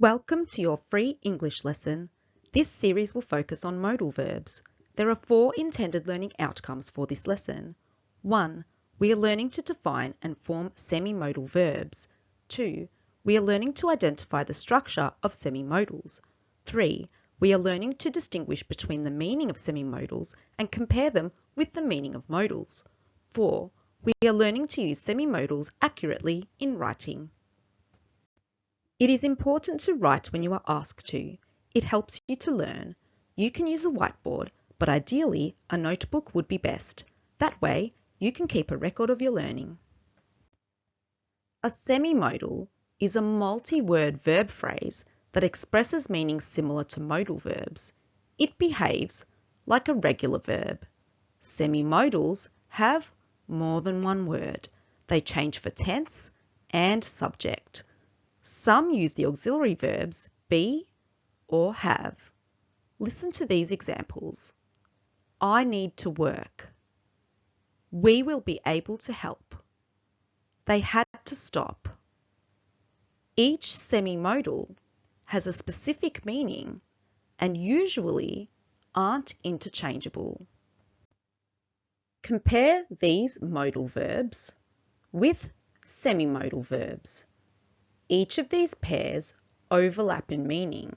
Welcome to your free English lesson. This series will focus on modal verbs. There are 4 intended learning outcomes for this lesson. 1. We are learning to define and form semi-modal verbs. 2. We are learning to identify the structure of semi-modals. 3. We are learning to distinguish between the meaning of semi-modals and compare them with the meaning of modals. 4. We are learning to use semi-modals accurately in writing. It is important to write when you are asked to. It helps you to learn. You can use a whiteboard, but ideally a notebook would be best. That way you can keep a record of your learning. A semi-modal is a multi-word verb phrase that expresses meanings similar to modal verbs. It behaves like a regular verb. Semi-modals have more than one word. They change for tense and subject. Some use the auxiliary verbs be or have. Listen to these examples. I need to work. We will be able to help. They had to stop. Each semi-modal has a specific meaning and usually aren't interchangeable. Compare these modal verbs with semi-modal verbs. Each of these pairs overlap in meaning,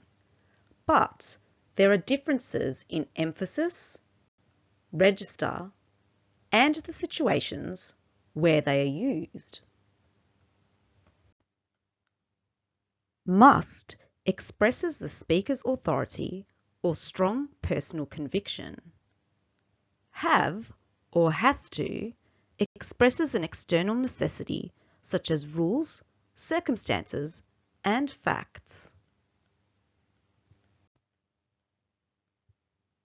but there are differences in emphasis, register, and the situations where they are used. Must expresses the speaker's authority or strong personal conviction. Have or has to expresses an external necessity such as rules, circumstances, and facts.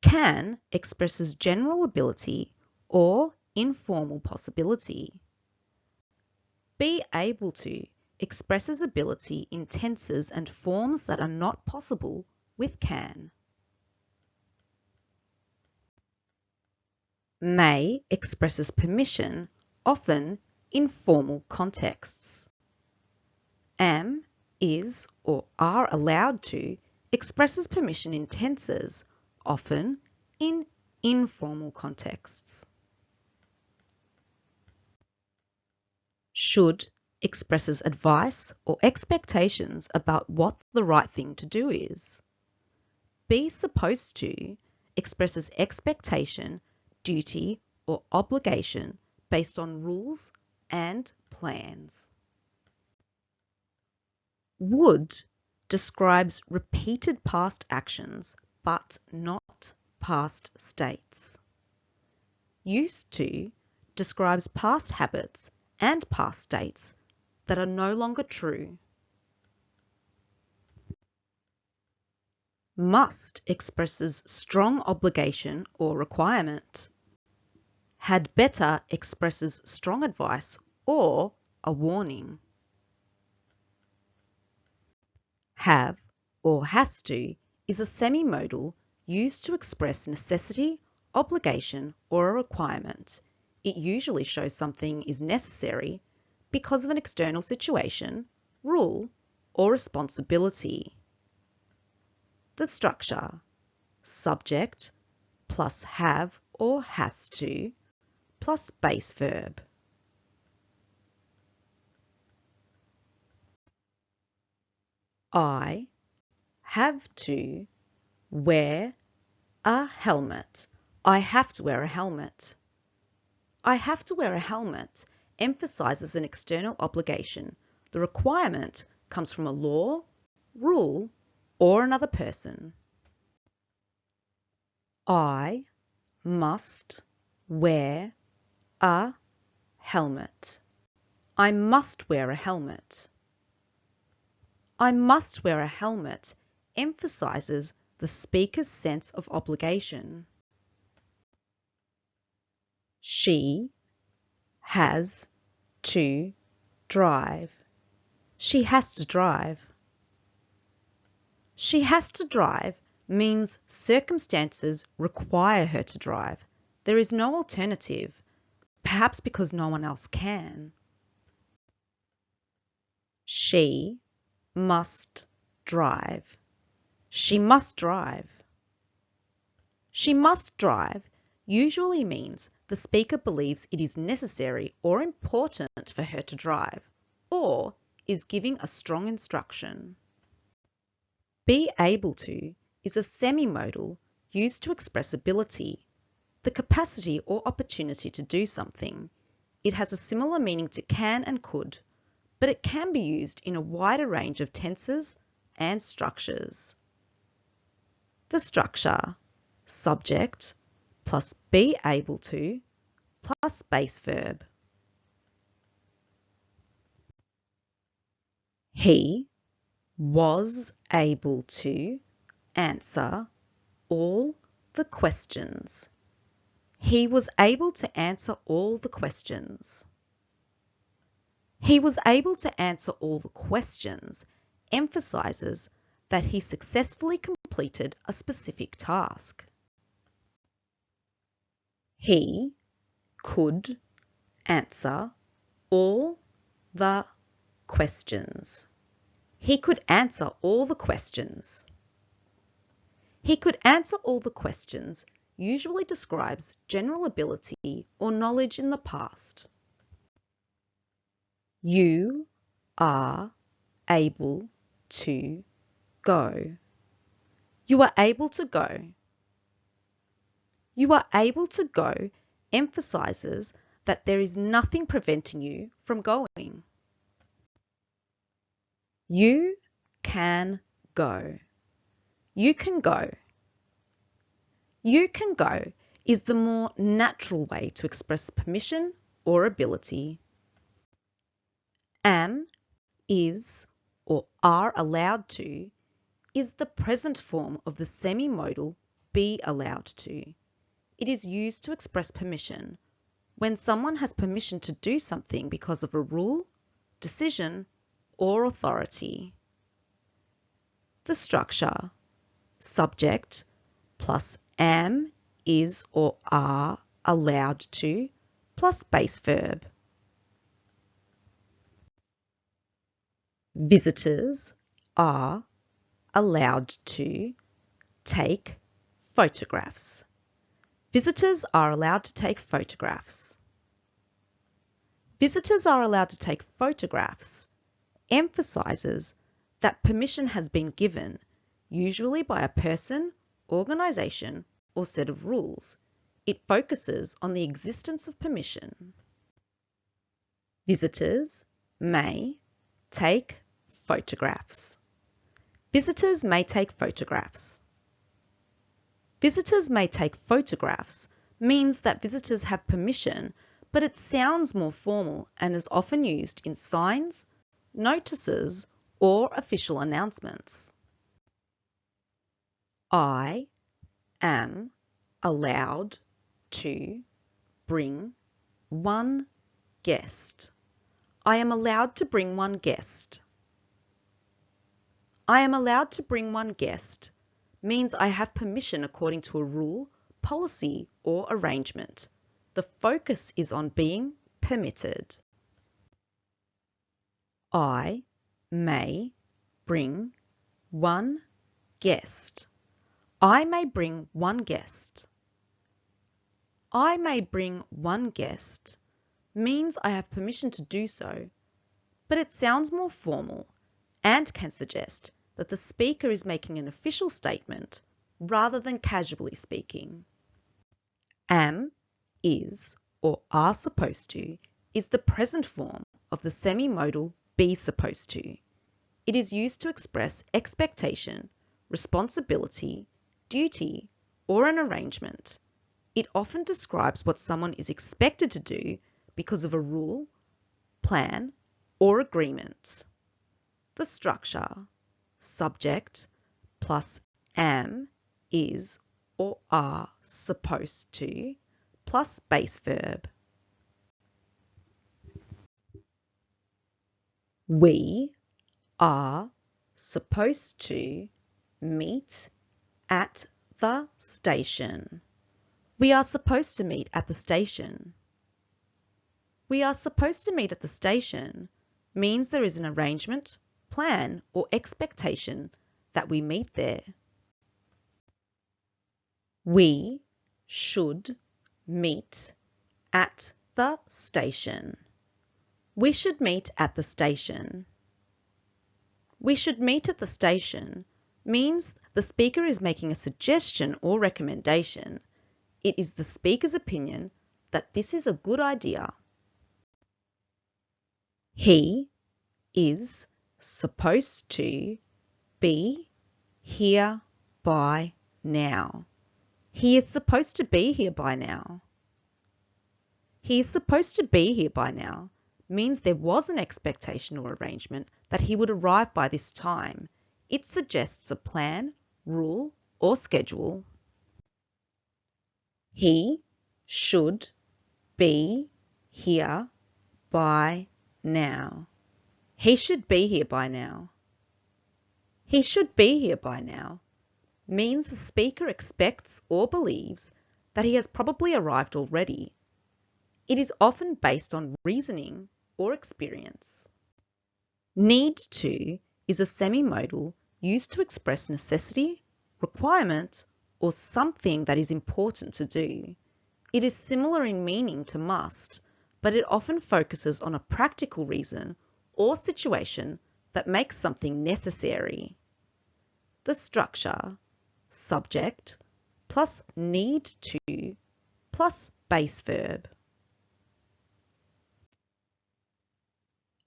Can expresses general ability or informal possibility. Be able to expresses ability in tenses and forms that are not possible with can. May expresses permission, often in formal contexts. Am, is, or are allowed to expresses permission in tenses, often in informal contexts. Should expresses advice or expectations about what the right thing to do is. Be supposed to expresses expectation, duty, or obligation based on rules and plans. Would describes repeated past actions but not past states. Used to describes past habits and past states that are no longer true. Must expresses strong obligation or requirement. Had better expresses strong advice or a warning. Have or has to is a semi-modal used to express necessity, obligation, or a requirement. It usually shows something is necessary because of an external situation, rule, or responsibility. The structure: subject plus have or has to plus base verb. I have to wear a helmet. I have to wear a helmet. I have to wear a helmet emphasizes an external obligation. The requirement comes from a law, rule, or another person. I must wear a helmet. I must wear a helmet. I must wear a helmet emphasizes the speaker's sense of obligation. She has to drive. She has to drive. She has to drive means circumstances require her to drive. There is no alternative, perhaps because no one else can. She must drive. She must drive. She must drive usually means the speaker believes it is necessary or important for her to drive, or is giving a strong instruction. Be able to is a semi-modal used to express ability, the capacity or opportunity to do something. It has a similar meaning to can and could, but it can be used in a wider range of tenses and structures. The structure: subject plus be able to plus base verb. He was able to answer all the questions. He was able to answer all the questions. He was able to answer all the questions emphasizes that he successfully completed a specific task. He could answer all the questions. He could answer all the questions. He could answer all the questions usually describes general ability or knowledge in the past. You are able to go. You are able to go. You are able to go emphasizes that there is nothing preventing you from going. You can go. You can go. You can go is the more natural way to express permission or ability. Am, is, or are allowed to is the present form of the semi-modal be allowed to. It is used to express permission when someone has permission to do something because of a rule, decision, or authority. The structure: subject plus am, is, or are allowed to plus base verb. Visitors are allowed to take photographs. Visitors are allowed to take photographs. Visitors are allowed to take photographs emphasizes that permission has been given, usually by a person, organisation, or set of rules. It focuses on the existence of permission. Visitors may take photographs. Visitors may take photographs. Visitors may take photographs means that visitors have permission, but it sounds more formal and is often used in signs, notices, or official announcements. I am allowed to bring one guest. I am allowed to bring one guest. I am allowed to bring one guest means I have permission according to a rule, policy, or arrangement. The focus is on being permitted. I may bring one guest. I may bring one guest. I may bring one guest means I have permission to do so, but it sounds more formal and can suggest that the speaker is making an official statement rather than casually speaking. Am, is, or are supposed to is the present form of the semi-modal be supposed to. It is used to express expectation, responsibility, duty, or an arrangement. It often describes what someone is expected to do because of a rule, plan, or agreement. The structure: subject plus am, is, or are supposed to plus base verb. We are supposed to meet at the station. We are supposed to meet at the station. We are supposed to meet at the station means there is an arrangement, plan or expectation that we meet there. We should meet at the station. We should meet at the station. We should meet at the station means the speaker is making a suggestion or recommendation. It is the speaker's opinion that this is a good idea. He is supposed to be here by now. He is supposed to be here by now. He is supposed to be here by now means there was an expectation or arrangement that he would arrive by this time. It suggests a plan, rule, or schedule. He should be here by now. He should be here by now. He should be here by now means the speaker expects or believes that he has probably arrived already. It is often based on reasoning or experience. Need to is a semi-modal used to express necessity, requirement, or something that is important to do. It is similar in meaning to must, but it often focuses on a practical reason or situation that makes something necessary. The structure, subject, plus need to, plus base verb.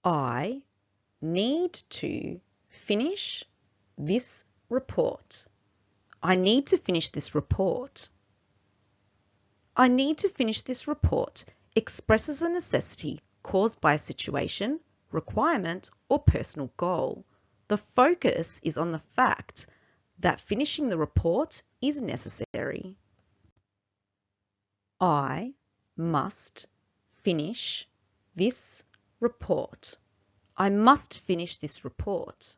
I need to finish this report. I need to finish this report. I need to finish this report expresses a necessity caused by a situation, requirement, or personal goal. The focus is on the fact that finishing the report is necessary. I must finish this report. I must finish this report.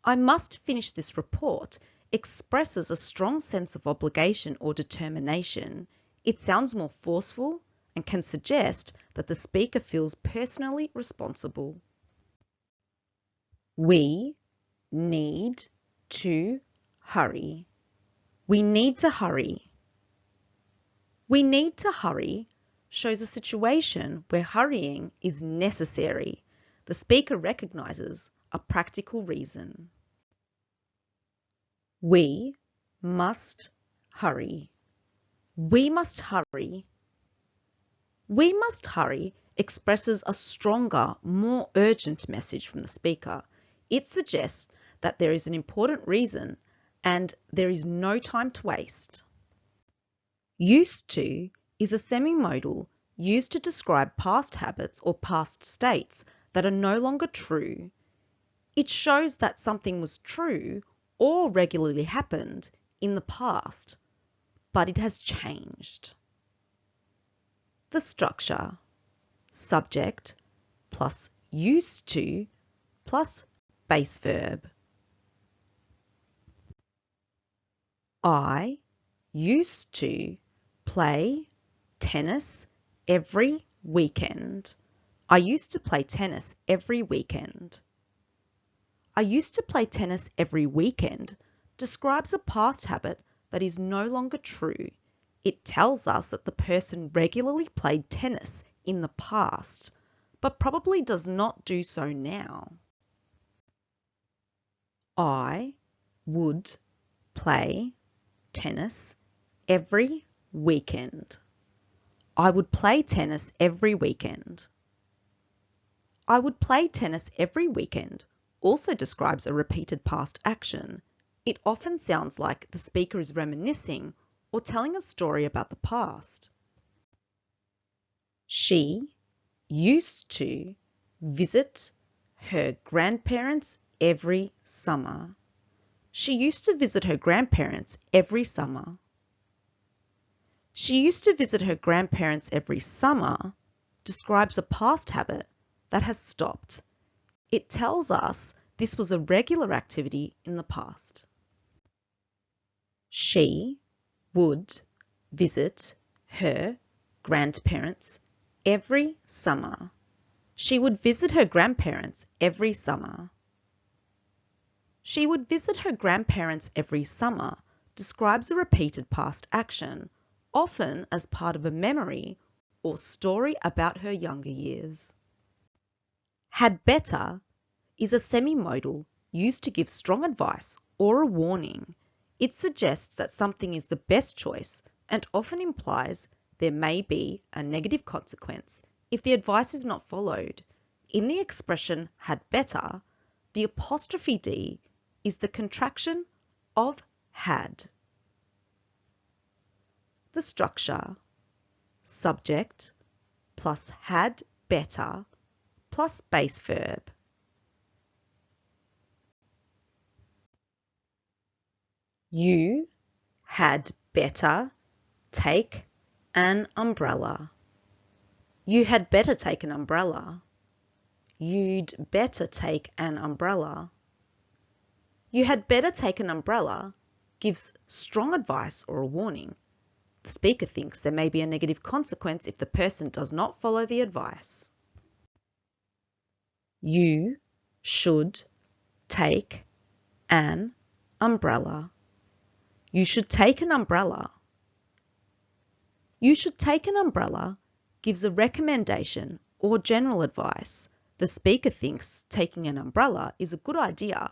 I must finish this report expresses a strong sense of obligation or determination. It sounds more forceful and can suggest that the speaker feels personally responsible. We need to hurry. We need to hurry. We need to hurry shows a situation where hurrying is necessary. The speaker recognizes a practical reason. We must hurry. We must hurry. We must hurry expresses a stronger, more urgent message from the speaker. It suggests that there is an important reason and there is no time to waste. Used to is a semi-modal used to describe past habits or past states that are no longer true. It shows that something was true or regularly happened in the past, but it has changed. The structure, subject plus used to plus base verb. I used to play tennis every weekend. I used to play tennis every weekend. I used to play tennis every weekend describes a past habit that is no longer true. It tells us that the person regularly played tennis in the past, but probably does not do so now. I would play tennis every weekend. I would play tennis every weekend. I would play tennis every weekend also describes a repeated past action. It often sounds like the speaker is reminiscing or telling a story about the past. She used to visit her grandparents every summer. She used to visit her grandparents every summer. She used to visit her grandparents every summer describes a past habit that has stopped. It tells us this was a regular activity in the past. She would visit her grandparents every summer She would visit her grandparents every summer. She would visit her grandparents every summer describes a repeated past action, often as part of a memory or story about her younger years. Had better is a semi-modal used to give strong advice or a warning. It suggests that something is the best choice and often implies there may be a negative consequence if the advice is not followed. In the expression had better, the apostrophe D is the contraction of had. The structure: subject plus had better plus base verb. You had better take an umbrella. You had better take an umbrella. You'd better take an umbrella. You had better take an umbrella gives strong advice or a warning. The speaker thinks there may be a negative consequence if the person does not follow the advice. You should take an umbrella. You should take an umbrella. You should take an umbrella gives a recommendation or general advice. The speaker thinks taking an umbrella is a good idea,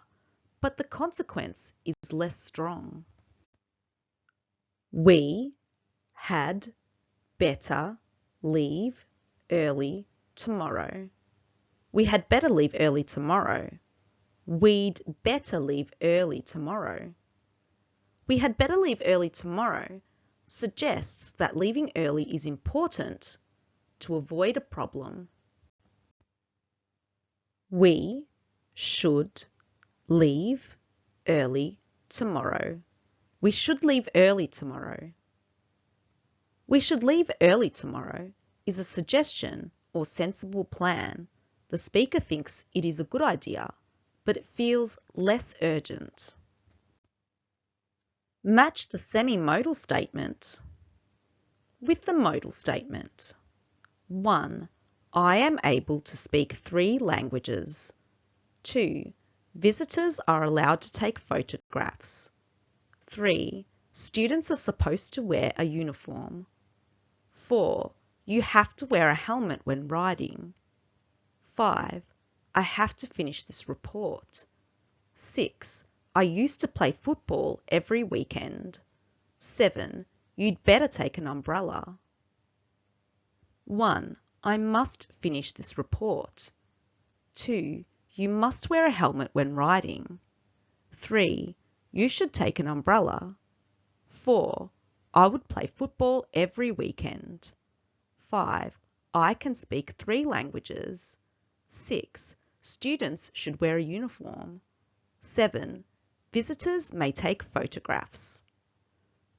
but the consequence is less strong. We had better leave early tomorrow. We had better leave early tomorrow. We'd better leave early tomorrow. We had better leave early tomorrow suggests that leaving early is important to avoid a problem. We should leave early tomorrow. We should leave early tomorrow. We should leave early tomorrow is a suggestion or sensible plan. The speaker thinks it is a good idea, but it feels less urgent. Match the semi-modal statement with the modal statement. 1. I am able to speak 3 languages. 2. Visitors are allowed to take photographs. 3. Students are supposed to wear a uniform. 4. You have to wear a helmet when riding. 5. I have to finish this report. 6. I used to play football every weekend. 7. You'd better take an umbrella. 1. I must finish this report. 2. You must wear a helmet when riding. 3. You should take an umbrella. 4. I would play football every weekend. 5. I can speak 3 languages. 6. Students should wear a uniform. 7. Visitors may take photographs.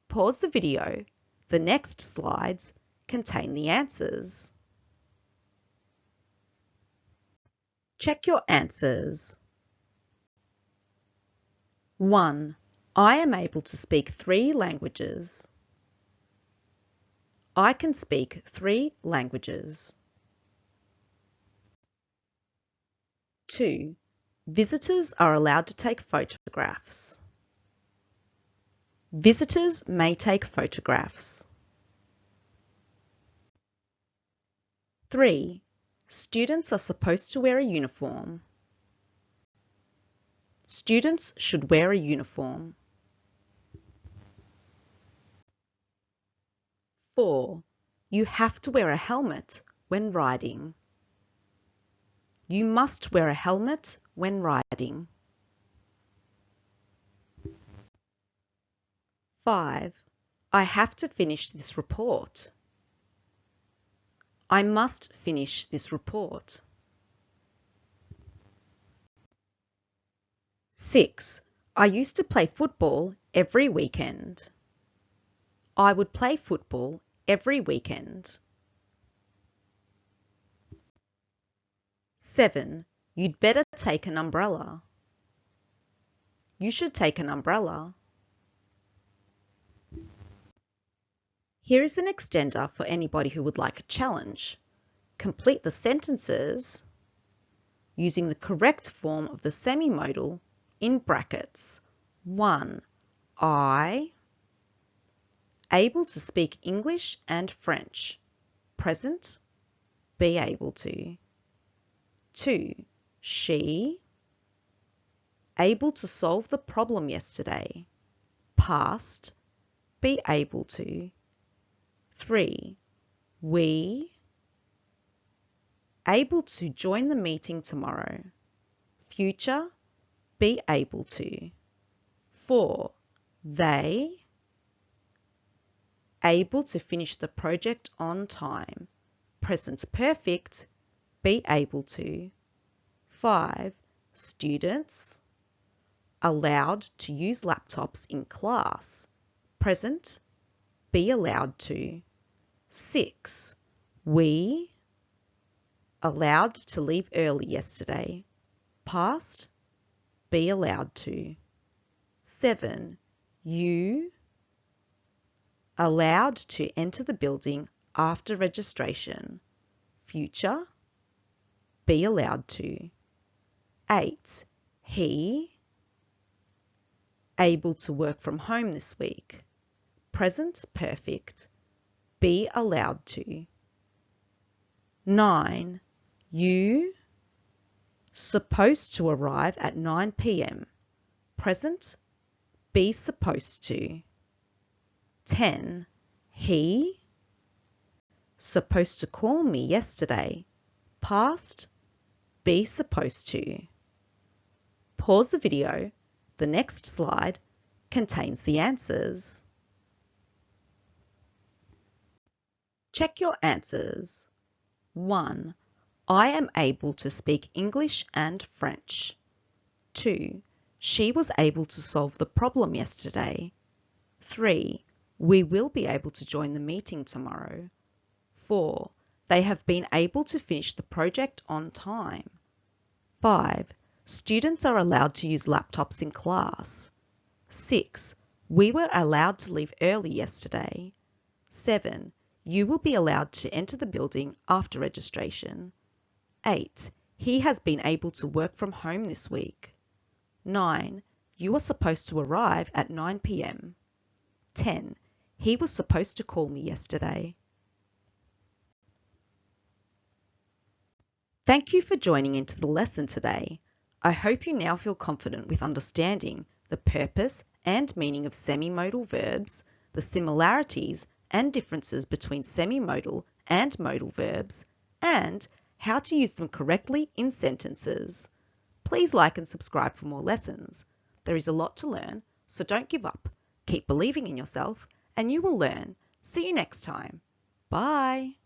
Pause the video. The next slides contain the answers. Check your answers. 1. I am able to speak 3 languages. I can speak 3 languages. 2. Visitors are allowed to take photographs. Visitors may take photographs. 3. Students are supposed to wear a uniform. Students should wear a uniform. 4. You have to wear a helmet when riding. You must wear a helmet when riding. 5. I have to finish this report. I must finish this report. 6. I used to play football every weekend. I would play football every weekend. 7. You'd better take an umbrella. You should take an umbrella. Here is an extender for anybody who would like a challenge. Complete the sentences using the correct form of the semi-modal in brackets. 1. I, able to speak English and French. Present, be able to. 2. She, able to solve the problem yesterday. Past, be able to. 3. We, able to join the meeting tomorrow. Future, be able to. 4. They, able to finish the project on time. Present perfect, be able to. 5. Students, allowed to use laptops in class. Present, be allowed to. 6. We, allowed to leave early yesterday. Past, be allowed to. 7. You, allowed to enter the building after registration. Future, be allowed to. 8. He, able to work from home this week. Present perfect, be allowed to. 9. You, supposed to arrive at 9 p.m. Present, be supposed to. 10. He, supposed to call me yesterday. Past, be supposed to. Pause the video. The next slide contains the answers. Check your answers. 1. I am able to speak English and French. 2. She was able to solve the problem yesterday. 3. We will be able to join the meeting tomorrow. 4. They have been able to finish the project on time. 5. Students are allowed to use laptops in class. 6. We were allowed to leave early yesterday. 7. You will be allowed to enter the building after registration. 8. He has been able to work from home this week. 9. You are supposed to arrive at 9 p.m. 10. He was supposed to call me yesterday. Thank you for joining into the lesson today. I hope you now feel confident with understanding the purpose and meaning of semi-modal verbs, the similarities and differences between semi-modal and modal verbs, and how to use them correctly in sentences. Please like and subscribe for more lessons. There is a lot to learn, so don't give up. Keep believing in yourself and you will learn. See you next time. Bye.